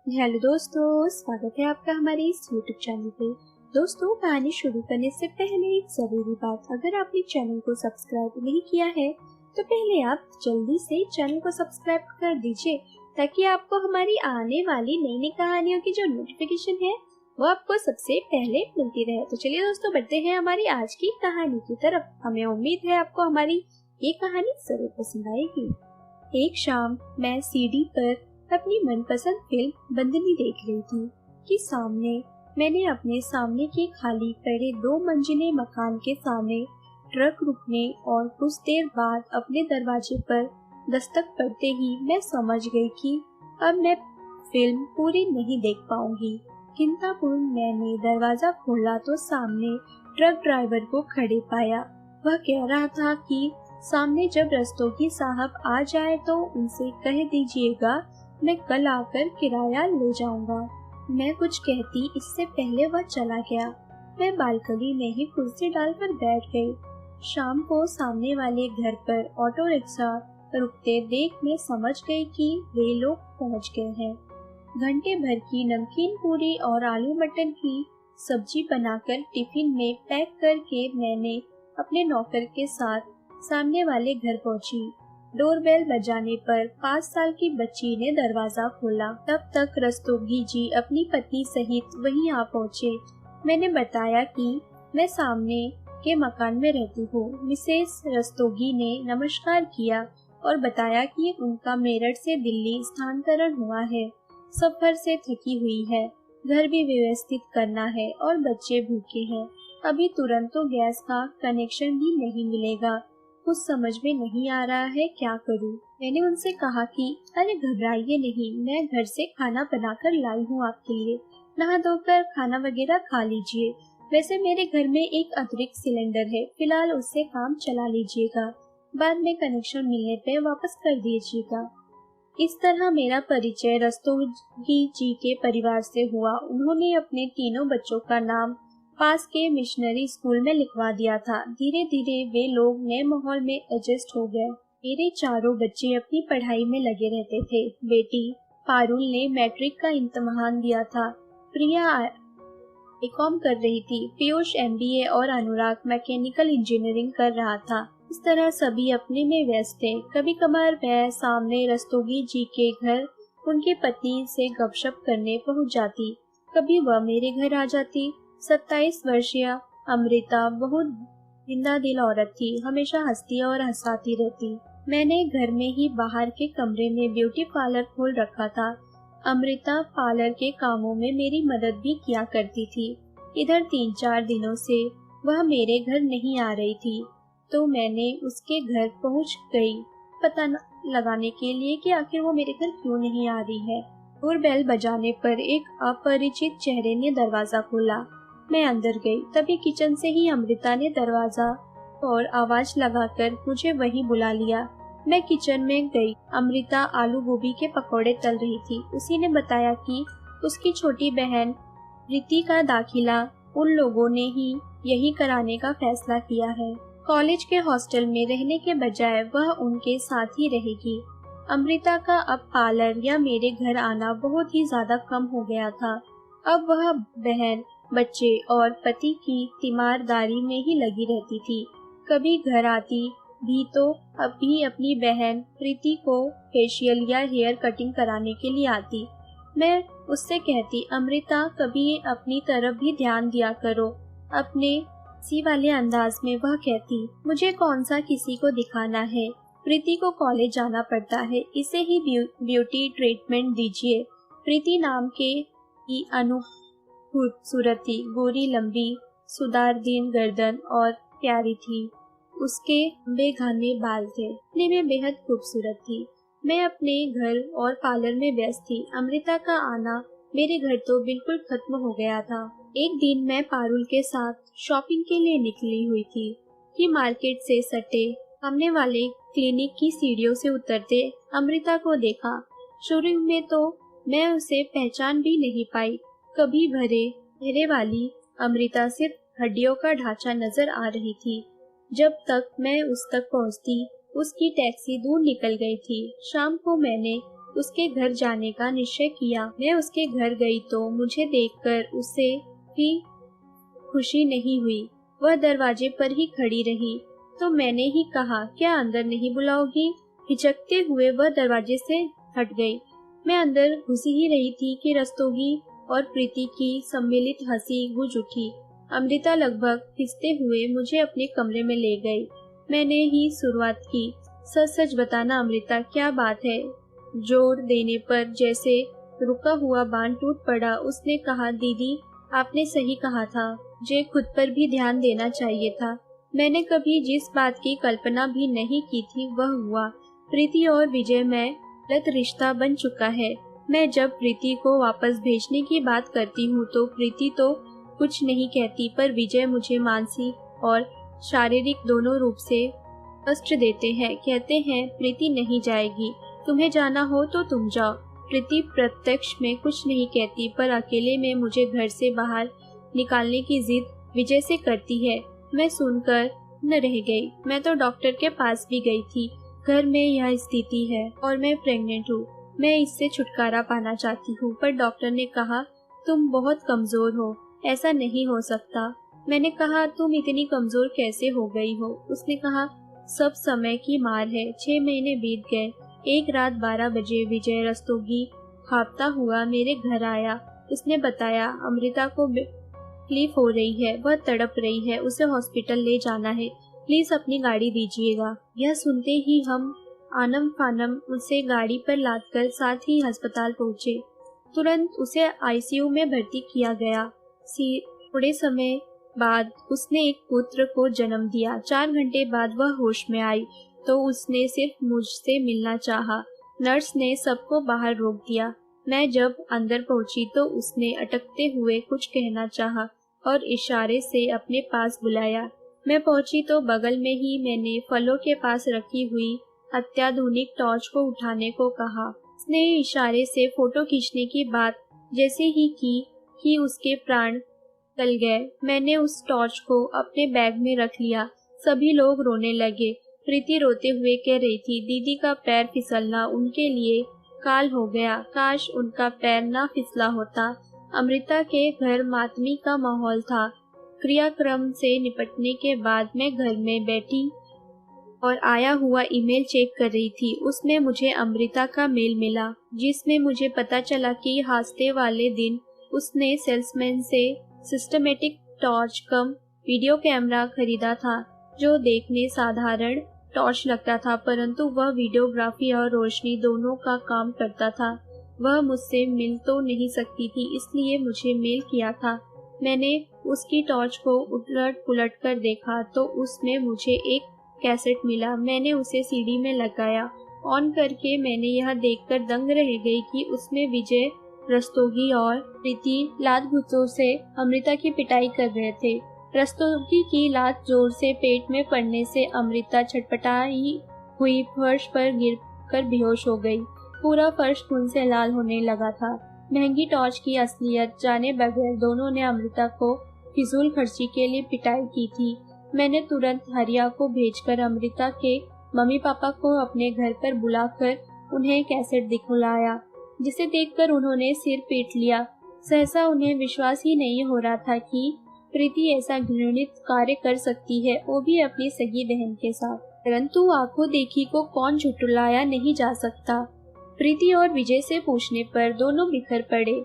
Hello दोस्तों, स्वागत है आपका हमारे इस YouTube चैनल पे। दोस्तों, कहानी शुरू करने से पहले एक जरूरी बात, अगर आपने चैनल को सब्सक्राइब नहीं किया है तो पहले आप जल्दी से चैनल को सब्सक्राइब कर दीजिए ताकि आपको हमारी आने वाली नई नई कहानियों की जो नोटिफिकेशन है वो आपको सबसे पहले मिलती रहे। तो चलिए दोस्तों, बढ़ते हैं हमारी आज की कहानी की तरफ। हमें उम्मीद है आपको हमारी ये कहानी जरूर पसंद आएगी। एक शाम मैं सीढ़ी पर अपनी मनपसंद फिल्म बंदनी देख रही थी कि सामने मैंने अपने सामने के खाली पड़े 2 मंजिले मकान के सामने ट्रक रुकने और कुछ देर बाद अपने दरवाजे पर दस्तक पड़ते ही मैं समझ गई कि अब मैं फिल्म पूरी नहीं देख पाऊंगी। चिंतापूर्ण मैंने दरवाजा खोला तो सामने ट्रक ड्राइवर को खड़े पाया। वह कह रहा था कि सामने जब रस्तोगी साहब आ जाए तो उनसे कह दीजिएगा मैं कल आकर किराया ले जाऊंगा। मैं कुछ कहती इससे पहले वह चला गया। मैं बालकनी में ही कुर्सी डालकर बैठ गई। शाम को सामने वाले घर पर ऑटो रिक्शा रुकते देख मैं समझ गई कि वे लोग पहुंच गए हैं। घंटे भर की नमकीन पूरी और आलू मटर की सब्जी बनाकर टिफिन में पैक करके मैंने अपने नौकर के साथ सामने वाले घर पहुंची। डोरबेल बजाने पर 5 साल की बच्ची ने दरवाजा खोला। तब तक रस्तोगी जी अपनी पत्नी सहित वहीं आ पहुँचे। मैंने बताया कि मैं सामने के मकान में रहती हूँ। मिसेस रस्तोगी ने नमस्कार किया और बताया कि उनका मेरठ से दिल्ली स्थानांतरण हुआ है। सफर से थकी हुई है, घर भी व्यवस्थित करना है और बच्चे भूखे हैं। अभी तुरंत तो गैस का कनेक्शन भी नहीं मिलेगा। कुछ समझ में नहीं आ रहा है, क्या करूं? मैंने उनसे कहा कि अरे घबराइए नहीं, मैं घर से खाना बनाकर लाई हूं आपके लिए। नहा धोकर खाना वगैरह खा लीजिए। वैसे मेरे घर में एक अतिरिक्त सिलेंडर है, फिलहाल उससे काम चला लीजिएगा। बाद में कनेक्शन मिलने पे वापस कर दीजिएगा। इस तरह मेरा परिचय रस्तोगी जी के परिवार से हुआ। उन्होंने अपने तीनों बच्चों का नाम पास के मिशनरी स्कूल में लिखवा दिया था। धीरे धीरे वे लोग नए माहौल में एडजस्ट हो गए। मेरे चारों बच्चे अपनी पढ़ाई में लगे रहते थे। बेटी पारुल ने मैट्रिक का इम्तिहान दिया था। प्रिया बीकॉम कर रही थी। पीयूष एमबीए और अनुराग मैकेनिकल इंजीनियरिंग कर रहा था। इस तरह सभी अपने में व्यस्त थे। कभी कभार मैं सामने रस्तोगी जी के घर उनकी पत्नी से गपशप करने पहुंच जाती। कभी वह मेरे घर आ जाती। 27 वर्षीय अमृता बहुत जिंदा दिल औरत थी, हमेशा हंसती और हंसाती रहती। मैंने घर में ही बाहर के कमरे में ब्यूटी पार्लर खोल रखा था। अमृता पार्लर के कामों में मेरी मदद भी किया करती थी। इधर 3-4 दिनों से वह मेरे घर नहीं आ रही थी, तो मैंने उसके घर पहुंच गई पता लगाने के लिए कि आखिर वो मेरे घर क्यों नहीं आ रही है। डोरबेल बजाने पर एक अपरिचित चेहरे ने दरवाजा खोला। मैं अंदर गई। तभी किचन से ही अमृता ने दरवाजा और आवाज लगाकर मुझे वहीं बुला लिया। मैं किचन में गई। अमृता आलू गोभी के पकौड़े तल रही थी। उसी ने बताया कि उसकी छोटी बहन प्रीति का दाखिला उन लोगों ने ही यही कराने का फैसला किया है। कॉलेज के हॉस्टल में रहने के बजाय वह उनके साथ ही रहेगी। अमृता का अब पार्लर या मेरे घर आना बहुत ही ज्यादा कम हो गया था। अब वह बहन, बच्चे और पति की तीमारदारी में ही लगी रहती थी। कभी घर आती भी तो अब भी अपनी बहन प्रीति को फेशियल या हेयर कटिंग कराने के लिए आती। मैं उससे कहती, अमृता कभी अपनी तरफ भी ध्यान दिया करो। अपने सी वाले अंदाज में वह कहती, मुझे कौन सा किसी को दिखाना है, प्रीति को कॉलेज जाना पड़ता है, इसे ही ब्यूटी ट्रीटमेंट दीजिए। प्रीति नाम के की खूबसूरत थी, गोरी लंबी सुदारदीन गर्दन और प्यारी थी। उसके लंबे घने बाल थे। दिखने में बेहद खूबसूरत थी। मैं अपने घर और पार्लर में व्यस्त थी। अमृता का आना मेरे घर तो बिल्कुल खत्म हो गया था। एक दिन मैं पारुल के साथ शॉपिंग के लिए निकली हुई थी कि मार्केट से सटे सामने वाले क्लिनिक की सीढ़ियों से उतरते अमृता को देखा। शुरू में तो मैं उसे पहचान भी नहीं पाई। कभी भरे चेहरे वाली अमृता सिर्फ हड्डियों का ढांचा नजर आ रही थी। जब तक मैं उस तक पहुंचती, उसकी टैक्सी दूर निकल गई थी। शाम को मैंने उसके घर जाने का निश्चय किया। मैं उसके घर गई तो मुझे देखकर उसे भी खुशी नहीं हुई। वह दरवाजे पर ही खड़ी रही तो मैंने ही कहा, क्या अंदर नहीं बुलाओगी? हिचकते हुए वह दरवाजे से हट गई। मैं अंदर घुसी ही रही थी कि रस्तोगी और प्रीति की सम्मिलित हंसी गूंज उठी। अमृता लगभग खिंचते हुए मुझे अपने कमरे में ले गई। मैंने ही शुरुआत की, सच सच बताना अमृता, क्या बात है? जोर देने पर जैसे रुका हुआ बांध टूट पड़ा। उसने कहा, दीदी आपने सही कहा था, मुझे खुद पर भी ध्यान देना चाहिए था। मैंने कभी जिस बात की कल्पना भी नहीं की थी वह हुआ। प्रीति और विजय में गलत रिश्ता बन चुका है। मैं जब प्रीति को वापस भेजने की बात करती हूँ तो प्रीति तो कुछ नहीं कहती, पर विजय मुझे मानसिक और शारीरिक दोनों रूप से कष्ट देते हैं। कहते हैं प्रीति नहीं जाएगी, तुम्हें जाना हो तो तुम जाओ। प्रीति प्रत्यक्ष में कुछ नहीं कहती, पर अकेले में मुझे घर से बाहर निकालने की जिद विजय से करती है। मैं सुनकर न रह गई। मैं तो डॉक्टर के पास भी गई थी। घर में यह स्थिति है और मैं प्रेग्नेंट हूँ। मैं इससे छुटकारा पाना चाहती हूँ, पर डॉक्टर ने कहा तुम बहुत कमजोर हो, ऐसा नहीं हो सकता। मैंने कहा, तुम इतनी कमजोर कैसे हो गई हो? उसने कहा, सब समय की मार है। 6 महीने बीत गए। एक रात 12 बजे विजय रस्तोगी खापता हुआ मेरे घर आया। उसने बताया, अमृता को तकलीफ हो रही है, वह तड़प रही है, उसे हॉस्पिटल ले जाना है, प्लीज अपनी गाड़ी दीजिएगा। यह सुनते ही हम आनम फानम उसे गाड़ी पर लादकर साथ ही अस्पताल पहुँचे। तुरंत उसे आईसीयू में भर्ती किया गया। थोड़े समय बाद उसने एक पुत्र को जन्म दिया। 4 घंटे बाद वह होश में आई तो उसने सिर्फ मुझसे मिलना चाहा। नर्स ने सबको बाहर रोक दिया। मैं जब अंदर पहुंची तो उसने अटकते हुए कुछ कहना चाहा और इशारे से अपने पास बुलाया। मैं पहुंची तो बगल में ही मैंने फलों के पास रखी हुई अत्याधुनिक टॉर्च को उठाने को कहा। उसने इशारे से फोटो खींचने की बात जैसे ही की कि उसके प्राण चल गए। मैंने उस टॉर्च को अपने बैग में रख लिया। सभी लोग रोने लगे। प्रीति रोते हुए कह रही थी, दीदी का पैर फिसलना उनके लिए काल हो गया, काश उनका पैर ना फिसला होता। अमृता के घर मातमी का माहौल था। क्रियाक्रम से निपटने के बाद मैं घर में बैठी और आया हुआ ईमेल चेक कर रही थी। उसमें मुझे अमृता का मेल मिला जिसमें मुझे पता चला कि हादसे वाले दिन उसने सेल्समैन से systematic torch cum video camera खरीदा था, जो देखने साधारण टॉर्च लगता था, परंतु वह वीडियोग्राफी और रोशनी दोनों का काम करता था। वह मुझसे मिल तो नहीं सकती थी, इसलिए मुझे मेल किया था। मैंने उसकी टॉर्च को उलट पुलट कर देखा तो उसमें मुझे एक कैसेट मिला। मैंने उसे सीडी में लगाया। ऑन करके मैंने यह देखकर दंग रह गई कि उसमें विजय रस्तोगी और प्रीति लात घुसों से अमृता की पिटाई कर रहे थे। रस्तोगी की लात जोर से पेट में पड़ने से अमृता छटपटाई हुई फर्श पर गिरकर बेहोश हो गई। पूरा फर्श खून से लाल होने लगा था। महंगी टॉर्च की असलियत जाने बगैर दोनों ने अमृता को फिजूल खर्ची के लिए पिटाई की थी। मैंने तुरंत हरिया को भेजकर अमृता के मम्मी पापा को अपने घर पर बुलाकर उन्हें कैसेट दिखलाया, जिसे देखकर उन्होंने सिर पीट लिया। सहसा उन्हें विश्वास ही नहीं हो रहा था कि प्रीति ऐसा घृणित कार्य कर सकती है, वो भी अपनी सगी बहन के साथ। परंतु आंखों देखी को कौन झुठलाया नहीं जा सकता। प्रीति और विजय से पूछने पर दोनों बिखर पड़े।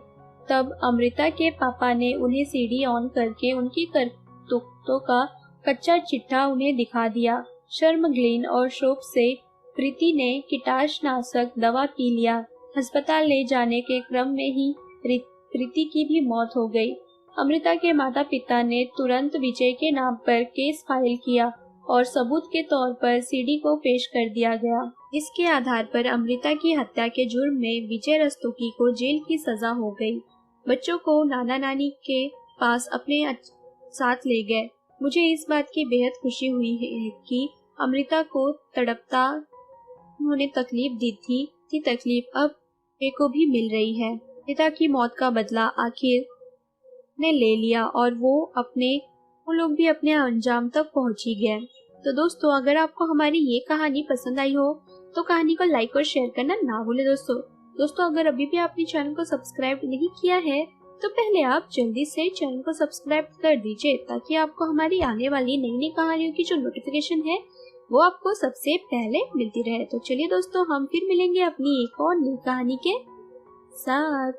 तब अमृता के पापा ने उन्हें सीडी ऑन करके उनकी करतूतों का कच्चा चिट्ठा उन्हें दिखा दिया। शर्म, ग्लेन और शोक से प्रीति ने कीटाणुनाशक दवा पी लिया। अस्पताल ले जाने के क्रम में ही प्रीति की भी मौत हो गई। अमृता के माता पिता ने तुरंत विजय के नाम पर केस फाइल किया और सबूत के तौर पर सीडी को पेश कर दिया गया। इसके आधार पर अमृता की हत्या के जुर्म में विजय रस्तोगी को जेल की सजा हो गई। बच्चों को नाना नानी के पास अपने साथ ले गए। मुझे इस बात की बेहद खुशी हुई है कि अमृता को तड़पता उन्होंने तकलीफ दी थी, तकलीफ अब को भी मिल रही है। पिता की मौत का बदला आखिर ने ले लिया और वो लोग भी अपने अंजाम तक पहुंच ही गए। तो दोस्तों, अगर आपको हमारी ये कहानी पसंद आई हो तो कहानी को लाइक और शेयर करना ना भूले दोस्तों। दोस्तों अगर अभी भी आपने चैनल को सब्सक्राइब नहीं किया है तो पहले आप जल्दी से चैनल को सब्सक्राइब कर दीजिए, ताकि आपको हमारी आने वाली नई नई कहानियों की जो नोटिफिकेशन है वो आपको सबसे पहले मिलती रहे। तो चलिए दोस्तों, हम फिर मिलेंगे अपनी एक और नई कहानी के साथ।